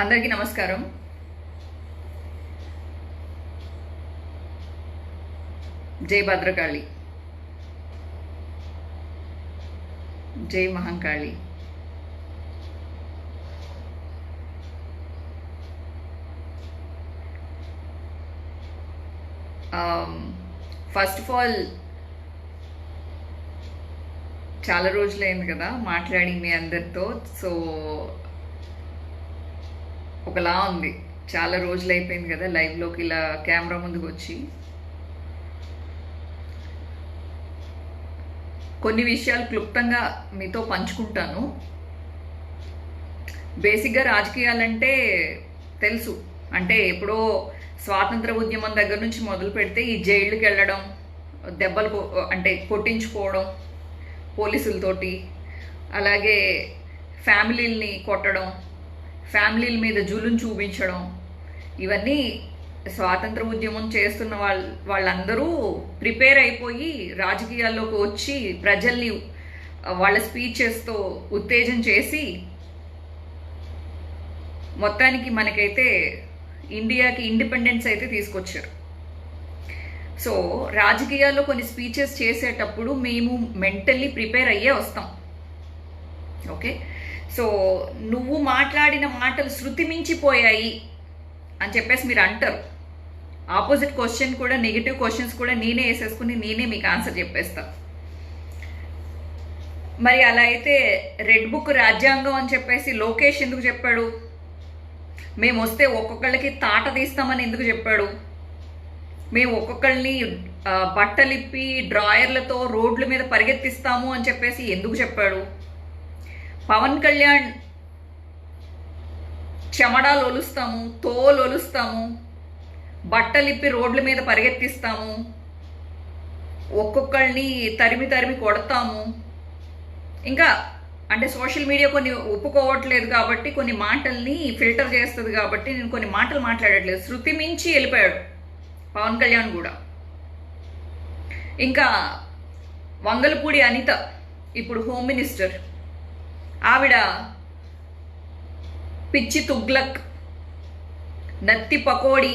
అందరికీ నమస్కారం. జై భద్రకాళి, జై మహంకాళి. ఫస్ట్ ఆఫ్ ఆల్ చాలా రోజులైంది కదా మాట్లాడి మీ అందరితో. సో ఒకలా ఉంది, చాలా రోజులు అయిపోయింది కదా లైవ్లోకి ఇలా కెమెరా ముందుకు వచ్చి. కొన్ని విషయాలు క్లుప్తంగా మీతో పంచుకుంటాను. బేసిక్గా రాజకీయాలంటే తెలుసు, అంటే ఎప్పుడో స్వాతంత్ర ఉద్యమం దగ్గర నుంచి మొదలు పెడితే ఈ జైళ్ళకి వెళ్ళడం, దెబ్బలు అంటే కొట్టించుకోవడం పోలీసులతోటి, అలాగే ఫ్యామిలీల్ని కొట్టడం, ఫ్యామిలీల మీద జులుం చూపించడం, ఇవన్నీ స్వాతంత్ర ఉద్యమం చేస్తున్న వాళ్ళందరూ ప్రిపేర్ అయిపోయి రాజకీయాల్లోకి వచ్చి ప్రజల్ని వాళ్ళ స్పీచెస్తో ఉత్తేజం చేసి మొత్తానికి మనకైతే ఇండియాకి ఇండిపెండెన్స్ అయితే తీసుకొచ్చారు. సో రాజకీయాల్లో కొన్ని స్పీచెస్ చేసేటప్పుడు మేము మెంటల్లీ ప్రిపేర్ అయ్యే వస్తాం. ఓకే, సో నువ్వు మాట్లాడిన మాటలు శృతి మించిపోయాయి అని చెప్పేసి మీరు అంటారు. ఆపోజిట్ క్వశ్చన్ కూడా, నెగిటివ్ క్వశ్చన్స్ కూడా నేనే వేసేసుకుని నేనే మీకు ఆన్సర్ చెప్పేస్తా. మరి అలా అయితే రెడ్ బుక్ రాజ్యాంగం అని చెప్పేసి లోకేష్ ఎందుకు చెప్పాడు? మేము వస్తే ఒక్కొక్కళ్ళకి తాట తీస్తామని ఎందుకు చెప్పాడు? మేము ఒక్కొక్కళ్ళని బట్టలిప్పి డ్రాయర్లతో రోడ్ల మీద పరిగెత్తిస్తాము అని చెప్పేసి ఎందుకు చెప్పాడు? పవన్ కళ్యాణ్ చెమడాలు ఒలుస్తాము, తోలు ఒలుస్తాము, బట్టలిప్పి రోడ్ల మీద పరిగెత్తిస్తాము, ఒక్కొక్కళ్ళని తరిమి తరిమి కొడతాము. ఇంకా అంటే సోషల్ మీడియా కొన్ని ఒప్పుకోవట్లేదు కాబట్టి, కొన్ని మాటల్ని ఫిల్టర్ చేస్తుంది కాబట్టి నేను కొన్ని మాటలు మాట్లాడట్లేదు. శృతి మించి వెళ్ళిపోయాడు పవన్ కళ్యాణ్ కూడా. ఇంకా వంగలపూడి అనిత ఇప్పుడు హోమ్ మినిస్టర్, ఆవిడ పిచ్చి తుగ్లక్, నత్తి పకోడి,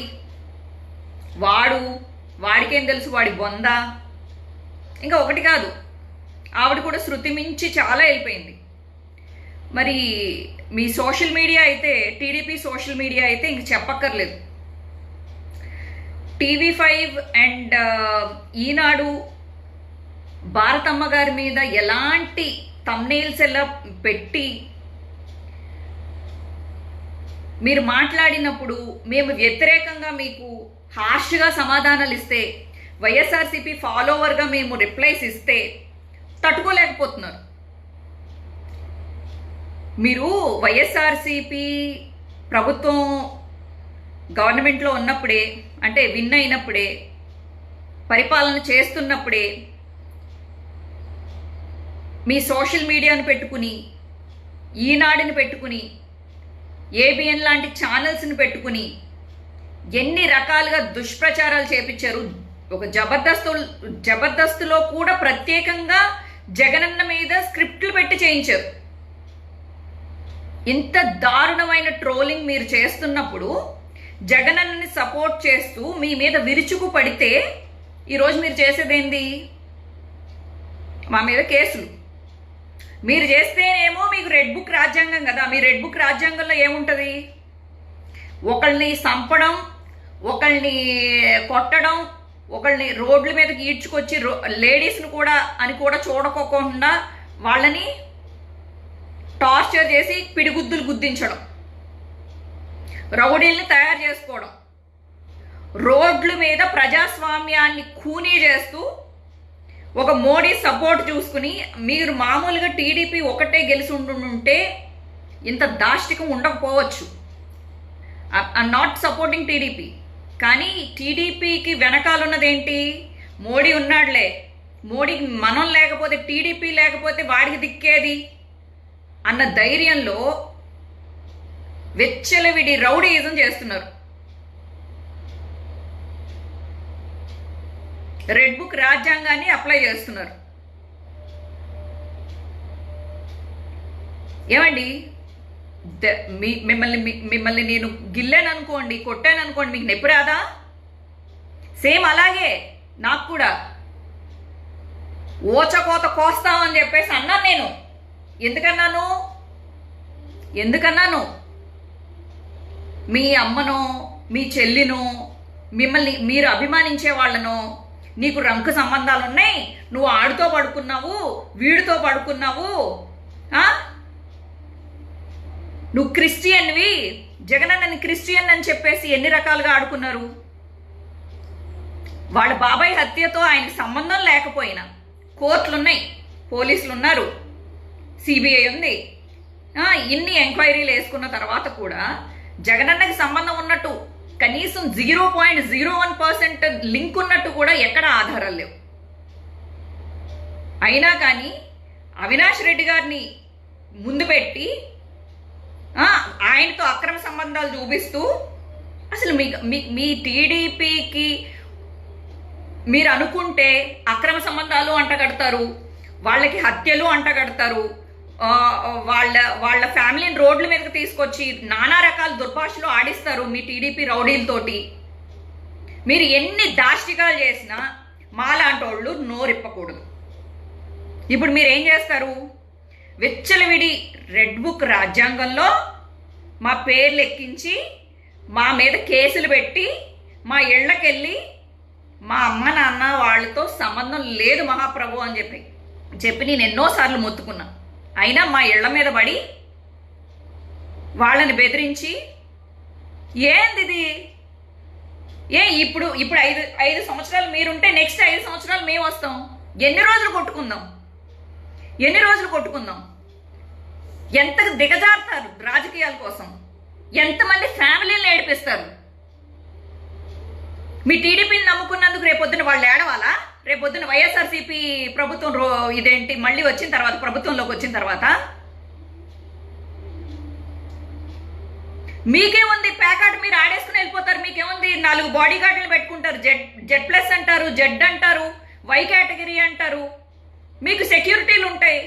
వాడికేం తెలుసు, వాడి బొంద. ఇంకా ఒకటి కాదు, ఆవిడ కూడా శృతి మించి చాలా వెళ్ళిపోయింది. మరి మీ సోషల్ మీడియా అయితే, టీడీపీ సోషల్ మీడియా అయితే ఇంక చెప్పక్కర్లేదు. టీవీ5 అండ్ ఈనాడు భారతమ్మ గారి మీద ఎలాంటి థంబ్నెయిల్స్ ఎలా పెట్టి మీరు మాట్లాడినప్పుడు మేము వ్యతిరేకంగా మీకు హార్ష్గా సమాధానాలు ఇస్తే, వైఎస్ఆర్సీపీ ఫాలోవర్గా మేము రిప్లైస్ ఇస్తే తట్టుకోలేకపోతున్నారు. మీరు వైఎస్ఆర్సీపీ ప్రభుత్వం గవర్నమెంట్లో ఉన్నప్పుడే, అంటే విన్ అయినప్పుడే, పరిపాలన చేస్తున్నప్పుడే మీ సోషల్ మీడియాను పెట్టుకుని, ఈనాడుని పెట్టుకుని, ఏబిఎన్ లాంటి ఛానల్స్ని పెట్టుకుని ఎన్ని రకాలుగా దుష్ప్రచారాలు చేపించారు. ఒక జబర్దస్త్లో కూడా ప్రత్యేకంగా జగనన్న మీద స్క్రిప్ట్లు పెట్టి చేయించారు. ఇంత దారుణమైన ట్రోలింగ్ మీరు చేస్తున్నప్పుడు జగనన్నని సపోర్ట్ చేస్తూ మీ మీద విరుచుకు పడితే ఈరోజు మీరు చేసేదేంది? మా మీద కేసులు. మీరు చేస్తేనేమో మీకు రెడ్ బుక్ రాజ్యాంగం కదా. మీ రెడ్ బుక్ రాజ్యాంగంలో ఏముంటుంది? ఒకళ్ళని చంపడం, ఒకళ్ళని కొట్టడం, ఒకళ్ళని రోడ్ల మీదకి ఈడ్చుకొచ్చి లేడీస్ని కూడా అని కూడా చూడకోకుండా వాళ్ళని టార్చర్ చేసి పిడిగుద్దులు గుద్దించడం, రౌడీల్ని తయారు చేసుకోవడం, రోడ్ల మీద ప్రజాస్వామ్యాన్ని ఖూనీ చేస్తూ ఒక మోడీ సపోర్ట్ చూసుకుని మీరు మామూలుగా టీడీపీ ఒకటే గెలిచి ఉంటుంటే ఇంత దాష్టికం ఉండకపోవచ్చు. ఐఎమ్ నాట్ సపోర్టింగ్ టీడీపీ, కానీ టీడీపీకి వెనకాలన్నదేంటి? మోడీ ఉన్నాడులే, మోడీకి మనం లేకపోతే, టీడీపీ లేకపోతే వాడికి దిక్కేది అన్న ధైర్యంలో వెచ్చలవిడి రౌడీయిజం చేస్తున్నారు. రెడ్ బుక్ రాజ్యాంగాన్ని అప్లై చేస్తున్నారు. ఏమండి, మిమ్మల్ని నేను గిల్లాను అనుకోండి, కొట్టాను అనుకోండి, మీకు నొప్పి రాదా? సేమ్ అలాగే నాకు కూడా ఓచకోత కోస్తామని చెప్పేసి అన్నాను నేను. ఎందుకన్నాను? మీ అమ్మనో మీ చెల్లినో మిమ్మల్ని మీరు అభిమానించే వాళ్ళనో, నీకు రంకు సంబంధాలు ఉన్నాయి, నువ్వు ఆడితో పడుకున్నావు, వీడితో పడుకున్నావు, నువ్వు క్రిస్టియన్వి, జగనన్నని క్రిస్టియన్ అని చెప్పేసి ఎన్ని రకాలుగా ఆడుకున్నారు. వాళ్ళ బాబాయ్ హత్యతో ఆయనకు సంబంధం లేకపోయినా కోర్టులున్నాయి, పోలీసులు ఉన్నారు, సిబిఐ ఉంది, ఇన్ని ఎంక్వైరీలు వేసుకున్న తర్వాత కూడా జగనన్నకి సంబంధం ఉన్నట్టు కనీసం 0.01% లింక్ ఉన్నట్టు కూడా ఎక్కడ ఆధారాలు లేవు. అయినా కానీ అవినాష్ రెడ్డి గారిని ముందు పెట్టి ఆయనతో అక్రమ సంబంధాలు చూపిస్తూ, అసలు మీ టీడీపీకి మీరు అనుకుంటే అక్రమ సంబంధాలు అంటగడతారు, వాళ్ళకి హత్యలు అంటగడతారు, వాళ్ళ ఫ్యామిలీని రోడ్ల మీదకి తీసుకొచ్చి నానా రకాల దుర్భాషలు ఆడిస్తారు మీ టీడీపీ రౌడీలతోటి. మీరు ఎన్ని దాష్టికాలు చేసినా మాలాంటి వాళ్ళు నోరిప్పకూడదు. ఇప్పుడు మీరు ఏం చేస్తారు? విచ్చలవిడి రెడ్ బుక్ రాజ్యాంగంలో మా పేర్లు ఎక్కించి మా మీద కేసులు పెట్టి మా ఇళ్ళకెళ్ళి మా అమ్మ నాన్న వాళ్ళతో సంబంధం లేదు మహాప్రభు అని చెప్పి నేను ఎన్నోసార్లు మొత్తుకున్నా. అయినా మా ఇళ్ల మీద పడి వాళ్ళని బెదిరించి ఏంది ఇప్పుడు 5 సంవత్సరాలు మీరుంటే నెక్స్ట్ 5 సంవత్సరాలు మేము వస్తాం. ఎన్ని రోజులు కొట్టుకుందాం? ఎంత దిగజారుతారు రాజకీయాల కోసం, ఎంతమంది ఫ్యామిలీని ఏడిపిస్తారు. మీ టీడీపీని నమ్ముకున్నందుకు రేపొద్దున వాళ్ళు ఏడవాలా? రేపొద్దున వైఎస్ఆర్సీపీ ప్రభుత్వం మళ్ళీ వచ్చిన తర్వాత, ప్రభుత్వంలోకి వచ్చిన తర్వాత మీకేముంది? ప్యాకాట్ మీరు ఆడేసుకుని వెళ్ళిపోతారు. మీకేముంది? 4 బాడీ గార్డులు పెట్టుకుంటారు. జెడ్ ప్లస్ అంటారు, జెడ్ అంటారు, వై కేటగిరీ అంటారు, మీకు సెక్యూరిటీలు ఉంటాయి.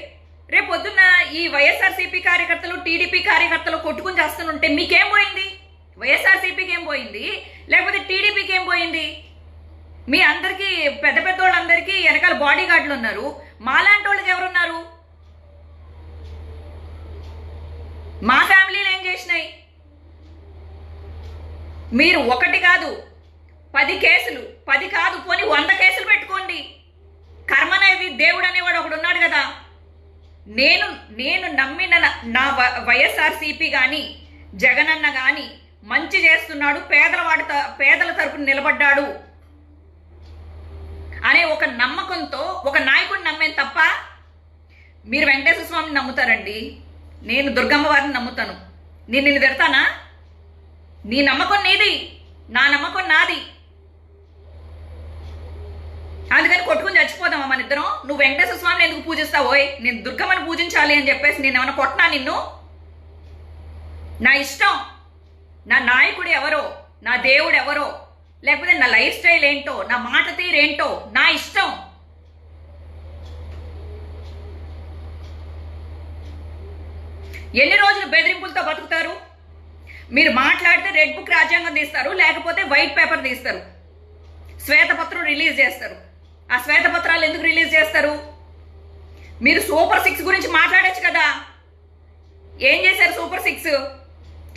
రేపొద్దున ఈ వైఎస్ఆర్సీపీ కార్యకర్తలు టీడీపీ కార్యకర్తలు కొట్టుకుని చేస్తుంటే మీకేం పోయింది? వైఎస్ఆర్సీపీకి ఏం పోయింది? లేకపోతే టీడీపీకి ఏం పోయింది? మీ అందరికీ పెద్ద వాళ్ళందరికీ వెనకాల బాడీ గార్డులు ఉన్నారు. మాలాంటి వాళ్ళకి ఎవరున్నారు? మా ఫ్యామిలీలు ఏం చేసినాయి? మీరు 1 కాదు 10 కేసులు, 10 కాదు పోనీ 100 కేసులు పెట్టుకోండి. కర్మ అనేది దేవుడు అనేవాడు ఒకడు ఉన్నాడు కదా. నేను నమ్మిన నా వైఎస్ఆర్సీపీ కానీ జగనన్న కానీ మంచి చేస్తున్నాడు, పేదల తరపున నిలబడ్డాడు అనే ఒక నమ్మకంతో ఒక నాయకుడిని నమ్మేం తప్ప మీరు వెంకటేశ్వర స్వామిని నమ్ముతారండి. నేను దుర్గమ్మ వారిని నమ్ముతాను. నిన్ను తిడతానా? నీ నమ్మకం నీది, నా నమ్మకం నాది. అందుకని కొట్టుకుని చచ్చిపోదామా మన ఇద్దరం? నువ్వు వెంకటేశ్వర స్వామిని ఎందుకు పూజిస్తావోయ్? నేను దుర్గమ్మని పూజించాలి అని చెప్పేసి నేను ఏమైనా కొట్టినా నిన్ను? నా ఇష్టం. నా నాయకుడు ఎవరో, నా దేవుడు ఎవరో, లేకపోతే నా లైఫ్ స్టైల్ ఏంటో, నా మాట తీరేంటో నా ఇష్టం. ఎన్ని రోజులు బెదిరింపులతో బతుకుతారు? మీరు మాట్లాడితే రెడ్ బుక్ రాజ్యాంగం తీస్తారు, లేకపోతే వైట్ పేపర్ తీస్తారు, శ్వేతపత్రం రిలీజ్ చేస్తారు. ఆ శ్వేతపత్రాలు ఎందుకు రిలీజ్ చేస్తారు? మీరు సూపర్ 6 గురించి మాట్లాడచ్చు కదా. ఏం చేశారు? సూపర్ 6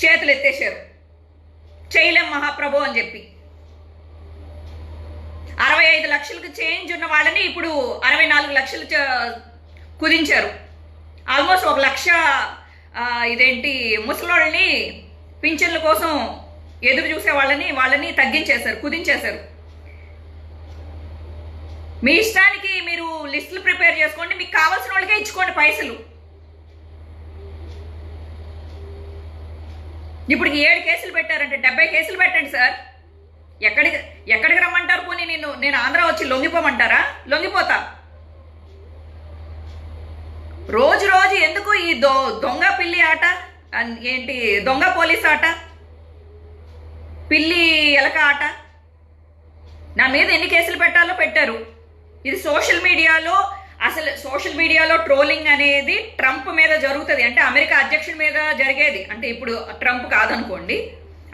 చేతులు ఎత్తేశారు, చేయలేం మహాప్రభు అని చెప్పి. 65 లక్షలకు చేంజ్ ఉన్న వాళ్ళని ఇప్పుడు 64 లక్షలు కుదించారు. ఆల్మోస్ట్ 1 లక్ష ముసలోళ్ళని పింఛన్ల కోసం ఎదురు చూసే వాళ్ళని తగ్గించేశారు, కుదించేశారు. మీ ఇష్టానికి మీరు లిస్టులు ప్రిపేర్ చేసుకోండి, మీకు కావాల్సిన వాళ్ళకే ఇచ్చుకోండి పైసలు. ఇప్పటికి 7 కేసులు పెట్టారంటే 70 కేసులు పెట్టండి సార్. ఎక్కడికి రమ్మంటారు? పోనీ నేను ఆంధ్ర వచ్చి లొంగిపోమంటారా? లొంగిపోతా. రోజు ఎందుకు ఈ దొంగ పిల్లి ఆట, దొంగ పోలీస్ ఆట, పిల్లి ఎలక ఆట? నా మీద ఎన్ని కేసులు పెట్టాలో పెట్టారు. ఇది సోషల్ మీడియాలో అసలు సోషల్ మీడియాలో ట్రోలింగ్ అనేది ట్రంప్ మీద జరుగుతుంది, అంటే అమెరికా అధ్యక్షుడి మీద జరిగేది. అంటే ఇప్పుడు ట్రంప్ కాదనుకోండి,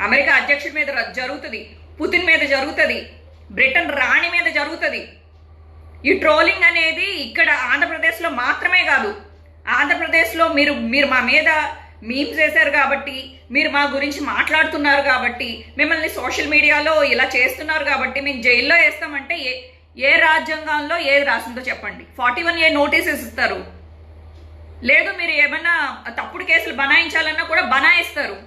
అమెరికా అధ్యక్షుడి మీద జరుగుతుంది, పుతిన్ మీద జరుగుతుంది, బ్రిటన్ రాణి మీద జరుగుతుంది. ఈ ట్రోలింగ్ అనేది ఇక్కడ ఆంధ్రప్రదేశ్లో మాత్రమే కాదు. ఆంధ్రప్రదేశ్లో మీరు మా మీద మీమ్స్ చేశారు కాబట్టి, మీరు మా గురించి మాట్లాడుతున్నారు కాబట్టి, మిమ్మల్ని సోషల్ మీడియాలో ఇలా చేస్తున్నారు కాబట్టి మేము జైల్లో వేస్తామంటే ఏ రాజ్యాంగంలో ఏది రాసిందో చెప్పండి. 41A నోటీసెస్ ఇస్తారు. లేదు మీరు ఏమన్నా తప్పుడు కేసులు బనాయించాలన్నా కూడా బనాయిస్తారు.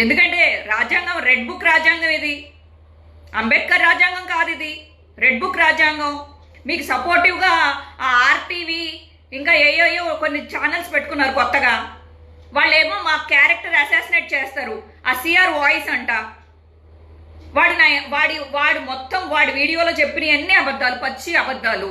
ఎందుకంటే రాజ్యాంగం రెడ్ బుక్ రాజ్యాంగం, ఇది అంబేద్కర్ రాజ్యాంగం కాదు, ఇది రెడ్ బుక్ రాజ్యాంగం. మీకు సపోర్టివ్గా ఆ ఆర్టీవీ ఇంకా ఏయో కొన్ని ఛానల్స్ పెట్టుకున్నారు కొత్తగా. వాళ్ళేమో మా క్యారెక్టర్ అసాసినేట్ చేస్తారు. ఆ సిఆర్ వాయిస్ అంట, వాడు మొత్తం వాడి వీడియోలో చెప్పిన అన్ని అబద్ధాలు, పచ్చి అబద్ధాలు.